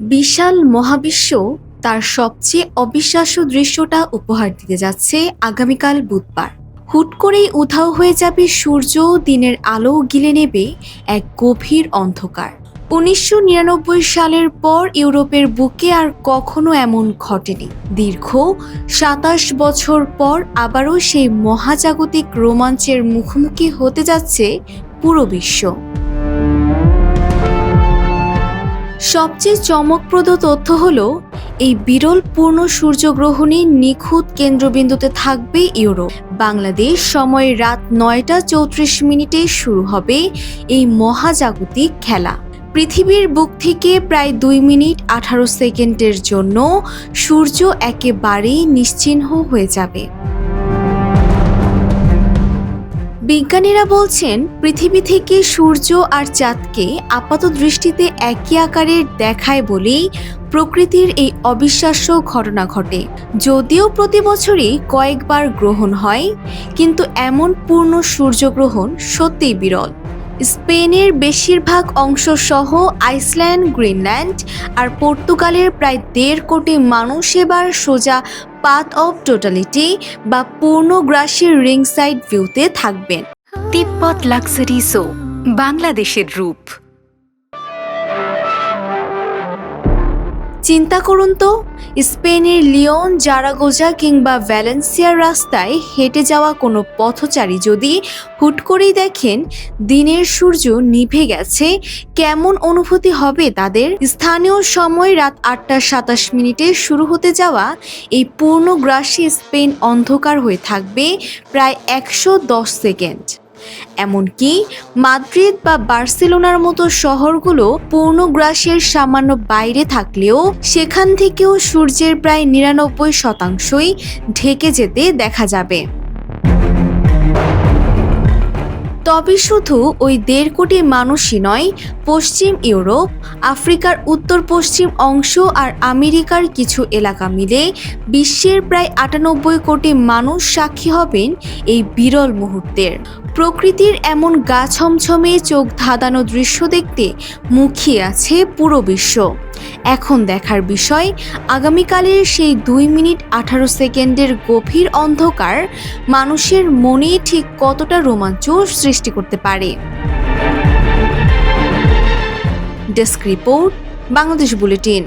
বিশাল মহাবিশ্ব তার সবচেয়ে অবিশ্বাস্য দৃশ্যটা উপহার দিতে যাচ্ছে আগামীকাল বুধবার। হুট করেই উধাও হয়ে যাবে সূর্য, দিনের আলো গিলে নেবে এক গভীর অন্ধকার। ১৯৯৯ সালের পর ইউরোপের বুকে আর কখনো এমন ঘটেনি। দীর্ঘ ২৭ বছর পর আবারও সেই মহাজাগতিক রোমাঞ্চের মুখোমুখি হতে যাচ্ছে পুরো বিশ্ব। সবচেয়ে চমকপ্রদ তথ্য হলো, এই বিরল পূর্ণ সূর্যগ্রহণের নিখুঁত কেন্দ্রবিন্দুতে থাকবে ইউরোপ। বাংলাদেশ সময় রাত ৯টা ৩৪ শুরু হবে এই মহাজাগতিক খেলা। পৃথিবীর বুক থেকে প্রায় ২ মিনিট ১৮ সেকেন্ডের জন্য সূর্য একেবারেই নিশ্চিহ্ন হয়ে যাবে। বিজ্ঞানীরা বলছেন, পৃথিবী থেকে সূর্য আর চাঁদকে আপাত দৃষ্টিতে একই আকারের দেখায় বলেই প্রকৃতির এই অবিশ্বাস্য ঘটনা ঘটে। যদিও প্রতি বছরই কয়েকবার গ্রহণ হয়, কিন্তু এমন পূর্ণ সূর্যগ্রহণ সত্যিই বিরল। স্পেনের বেশিরভাগ অংশ সহ আইসল্যান্ড, গ্রিনল্যান্ড আর পর্তুগালের প্রায় ১.৫ কোটি মানুষ এবার সোজা পাথ অব টোটালিটি বা পূর্ণগ্রাসের রিংসাইড ভিউতে থাকবেন। তিব্বত লাক্সারি শো, বাংলাদেশের রূপ। চিন্তা করুন তো, স্পেনের লিওন, জারাগোজা কিংবা ভ্যালেন্সিয়ার রাস্তায় হেঁটে যাওয়া কোনো পথচারী যদি হুট করেই দেখেন দিনের সূর্য নিভে গেছে, কেমন অনুভূতি হবে তাদের? স্থানীয় সময় রাত ৮টা ২৭ শুরু হতে যাওয়া এই পূর্ণগ্রাসী স্পেন অন্ধকার হয়ে থাকবে প্রায় ১১০ সেকেন্ড। এমনকি মাদ্রিদ বা বার্সেলোনার মতো শহরগুলো পূর্ণগ্রাসের সামান্য বাইরে থাকলেও সেখান থেকেও সূর্যের প্রায় ৯৯%ই ঢেকে যেতে দেখা যাবে। তবে শুধু ওই ১.৫ কোটি মানুষই নয়, পশ্চিম ইউরোপ, আফ্রিকার উত্তর পশ্চিম অংশ আর আমেরিকার কিছু এলাকা মিলে বিশ্বের প্রায় ৯৮ কোটি মানুষ সাক্ষী হবেন এই বিরল মুহূর্তের। প্রকৃতির এমন গা ছমছমে চোখ ধাঁধানো দৃশ্য দেখতে মুখিয়ে আছে পুরো বিশ্ব। এখন দেখার বিষয়, আগামীকালের সেই ২ মিনিট ১৮ সেকেন্ডের গভীর অন্ধকার মানুষের মনে ঠিক কতটা রোমাঞ্চ সৃষ্টি করতে পারে। Desk report, Bangladesh bulletin.